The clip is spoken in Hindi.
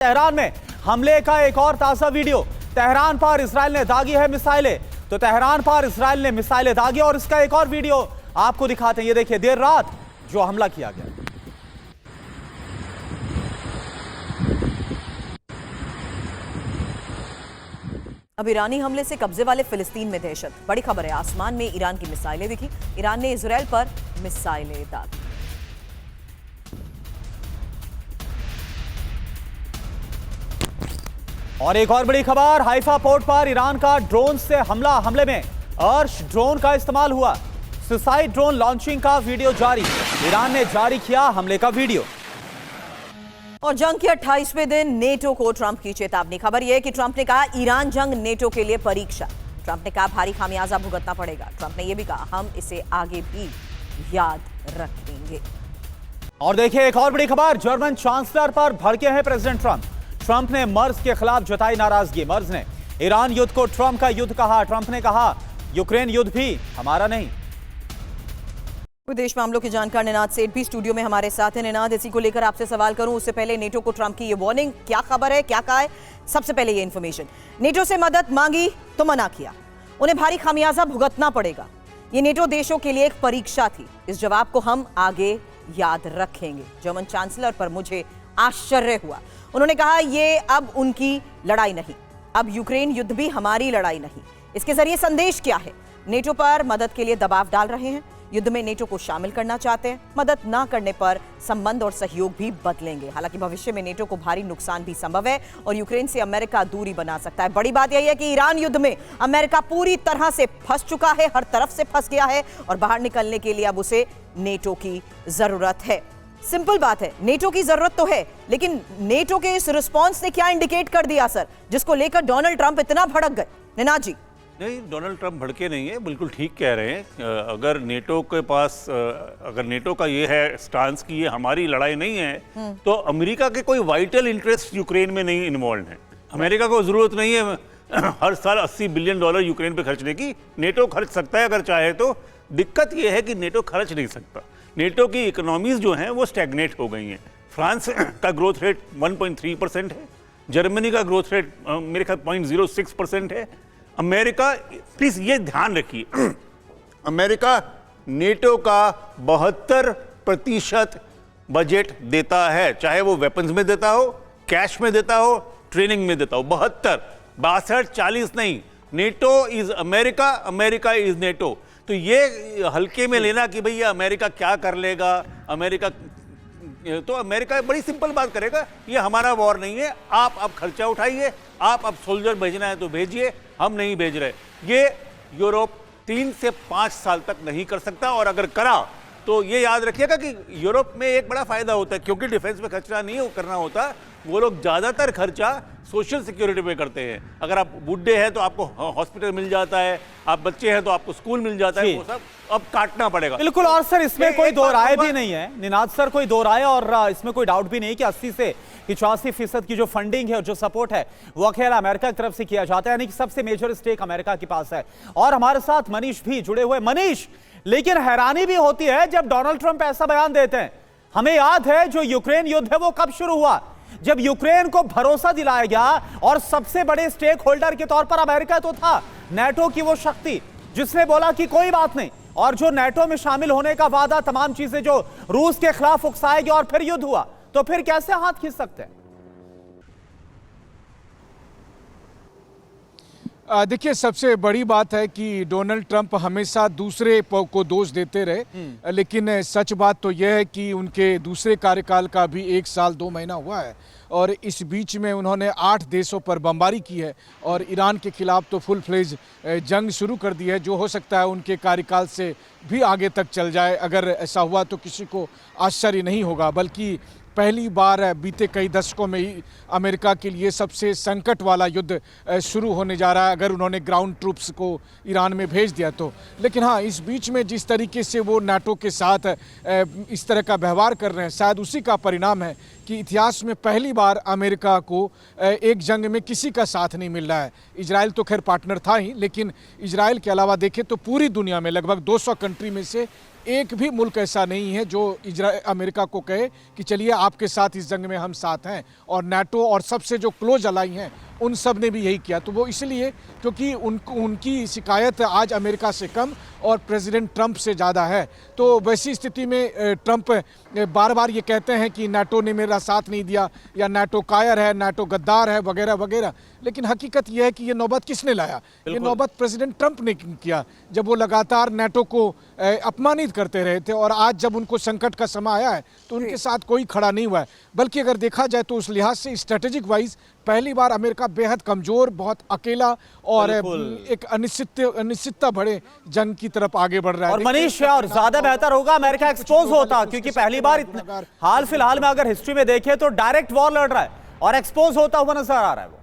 तेहरान में हमले का एक और ताजा वीडियो। तेहरान पर इजराइल ने दागी है मिसाइलें, तो तेहरान पर इजराइल ने मिसाइलें दागी और इसका एक और वीडियो आपको दिखाते हैं। ये देखिए, देर रात जो हमला किया गया। अब ईरानी हमले से कब्जे वाले फिलिस्तीन में दहशत। बड़ी खबर है, आसमान में ईरान की मिसाइलें दिखी। ईरान ने इजराइल पर मिसाइलें दागी। और एक और बड़ी खबर, हाइफा पोर्ट पर ईरान का ड्रोन से हमले में अर्श ड्रोन का इस्तेमाल हुआ। सुसाइड ड्रोन लॉन्चिंग का वीडियो जारी। ईरान ने जारी किया हमले का वीडियो। और जंग के 28वें दिन नेटो को ट्रंप की चेतावनी। खबर यह है कि ट्रंप ने कहा ईरान जंग नेटो के लिए परीक्षा। ट्रंप ने कहा भारी खामियाजा भुगतना पड़ेगा। ट्रंप ने यह भी कहा हम इसे आगे भी याद रखेंगे। और देखिए एक और बड़ी खबर, जर्मन चांसलर पर भड़के हैं प्रेसिडेंट ट्रंप। ट्रंप ने मर्ज के खिलाफ जताई नाराजगी। मर्ज ने ईरान युद्ध को ट्रंप का युद्ध कहा। ट्रंप ने कहा यूक्रेन युद्ध भी हमारा नहीं। विदेश मामलों के जानकार निनाद सेठ भी स्टूडियो में हमारे साथ हैं। निनाद, इसी को लेकर आपसे सवाल करूं उससे पहले नेटो को ट्रंप की ये वार्निंग, क्या खबर है, क्या कहा है? सबसे पहले ये इंफॉर्मेशन, नेटो से मदद मांगी तो मना किया, उन्हें भारी खामियाजा भुगतना पड़ेगा। ये नेटो देशों के लिए एक परीक्षा थी, इस जवाब को हम आगे याद रखेंगे। जर्मन चांसलर पर मुझे आश्चर्य हुआ। उन्होंने कहा ये अब उनकी लड़ाई नहीं, अब यूक्रेन युद्ध भी हमारी लड़ाई नहीं। इसके जरिए संदेश क्या है? नेटो पर मदद के लिए दबाव डाल रहे हैं, युद्ध में नेटो को शामिल करना चाहते हैं। मदद ना करने पर संबंध और सहयोग भी बदलेंगे। हालांकि भविष्य में नेटो को भारी नुकसान भी संभव है और यूक्रेन से अमेरिका दूरी बना सकता है। बड़ी बात यही है कि ईरान युद्ध में अमेरिका पूरी तरह से फंस चुका है, हर तरफ से फंस गया है और बाहर निकलने के लिए अब उसे नेटो की जरूरत है। सिंपल बात है, नेटो की जरूरत तो है, लेकिन नेटो के इस रिस्पॉन्स ने क्या इंडिकेट कर दिया सर, जिसको लेकर डोनाल्ड ट्रंप इतना भड़क गए? निनाद जी। नहीं, डोनाल्ड ट्रंप भड़के नहीं है, बिल्कुल ठीक कह रहे हैं। अगर नेटो के पास अगर नेटो का ये है स्टांस कि ये हमारी लड़ाई नहीं है, तो अमेरिका के कोई वाइटल इंटरेस्ट यूक्रेन में नहीं इन्वॉल्व है। अमेरिका को जरूरत नहीं है हर साल $80 बिलियन यूक्रेन पे खर्चने की। नेटो खर्च सकता है अगर चाहे तो। दिक्कत ये है कि नेटो खर्च नहीं सकता। नेटो की इकोनॉमीज जो हैं वो स्टैग्नेट हो गई हैं। फ्रांस का ग्रोथ रेट 1.3% है, जर्मनी का ग्रोथ रेट मेरे ख्याल 0.06% है। अमेरिका, प्लीज ये ध्यान रखिए, अमेरिका नेटो का 72% बजट देता है, चाहे वो वेपन्स में देता हो, कैश में देता हो, ट्रेनिंग में देता हो। 72, 62, 40 नहीं। NATO is America, America is NATO. तो ये हल्के में लेना कि भैया अमेरिका क्या कर लेगा, अमेरिका, तो अमेरिका बड़ी सिंपल बात करेगा, ये हमारा वॉर नहीं है, आप अब खर्चा उठाइए, आप अब सोल्जर भेजना है तो भेजिए, हम नहीं भेज रहे। ये यूरोप 3 से 5 साल तक नहीं कर सकता, और अगर करा तो ये याद रखिएगा कि यूरोप में एक बड़ा फायदा होता है, क्योंकि डिफेंस पे खर्चा नहीं करना होता, वो लोग ज्यादातर खर्चा सोशल सिक्योरिटी पे करते हैं। अगर आप बूढ़े हैं तो आपको हॉस्पिटल मिल जाता है, आप बच्चे हैं तो आपको स्कूल मिल जाता है, वो सब अब काटना पड़ेगा। बिल्कुल। और सर इसमें कोई दो राय भी नहीं है निनाद सर, कोई दो राय, और इसमें कोई डाउट भी नहीं कि 80 से 85% की जो फंडिंग है और जो सपोर्ट है वो अकेला अमेरिका की तरफ से किया जाता है, यानी कि सबसे मेजर स्टेक अमेरिका के पास है। और हमारे साथ मनीष भी जुड़े हुए। मनीष, लेकिन हैरानी भी होती है जब डोनाल्ड ट्रंप ऐसा बयान देते हैं। हमें याद है जो यूक्रेन युद्ध है वो कब शुरू हुआ, जब यूक्रेन को भरोसा दिलाया गया और सबसे बड़े स्टेक होल्डर के तौर पर अमेरिका तो था, नेटो की वो शक्ति जिसने बोला कि कोई बात नहीं, और जो नेटो में शामिल होने का वादा, तमाम चीजें जो रूस के खिलाफ उकसाएगी, और फिर युद्ध हुआ। तो फिर कैसे हाथ खींच सकते हैं? देखिए, सबसे बड़ी बात है कि डोनाल्ड ट्रंप हमेशा दूसरे को दोष देते रहे, लेकिन सच बात तो यह है कि उनके दूसरे कार्यकाल का भी 1 साल 2 महीना हुआ है, और इस बीच में उन्होंने 8 देशों पर बमबारी की है और ईरान के खिलाफ तो फुल फ्लेज जंग शुरू कर दी है, जो हो सकता है उनके कार्यकाल से भी आगे तक चल जाए। अगर ऐसा हुआ तो किसी को आश्चर्य नहीं होगा, बल्कि पहली बार बीते कई दशकों में ही अमेरिका के लिए सबसे संकट वाला युद्ध शुरू होने जा रहा है, अगर उन्होंने ग्राउंड ट्रूप्स को ईरान में भेज दिया तो। लेकिन हाँ, इस बीच में जिस तरीके से वो नाटो के साथ इस तरह का व्यवहार कर रहे हैं, शायद उसी का परिणाम है कि इतिहास में पहली बार अमेरिका को एक जंग में किसी का साथ नहीं मिल रहा है। इजराइल तो खैर पार्टनर था ही, लेकिन इजराइल के अलावा देखें तो पूरी दुनिया में लगभग 200 कंट्री में से एक भी मुल्क ऐसा नहीं है जो अमेरिका को कहे कि चलिए आपके साथ इस जंग में हम साथ हैं। और नाटो और सबसे जो क्लोज अलाई हैं उन सब ने भी यही किया। तो वो इसलिए क्योंकि उनकी शिकायत आज अमेरिका से कम और प्रेसिडेंट ट्रंप से ज़्यादा है। तो वैसी स्थिति में ट्रंप बार बार ये कहते हैं कि नाटो ने मेरा साथ नहीं दिया या नाटो कायर है, नाटो गद्दार है, वगैरह वगैरह। लेकिन हकीकत यह है कि ये नौबत किसने लाया? ये नौबत प्रेसिडेंट ट्रंप ने किया, जब वो लगातार नाटो को अपमानित करते रहे थे। और आज जब उनको संकट का समय आया है तो उनके साथ कोई खड़ा नहीं हुआ है। बल्कि अगर देखा जाए तो उस लिहाज से स्ट्रेटेजिक वाइज पहली बार अमेरिका बेहद कमजोर, बहुत अकेला और एक अनिश्चितता भरे जंग की तरफ आगे बढ़ रहा है। और मनीष, और ज्यादा बेहतर होगा अमेरिका एक्सपोज होता, क्योंकि पहली बार हाल फिलहाल में अगर हिस्ट्री में देखें तो डायरेक्ट वॉर लड़ रहा है और एक्सपोज होता हुआ नजर आ रहा है वो।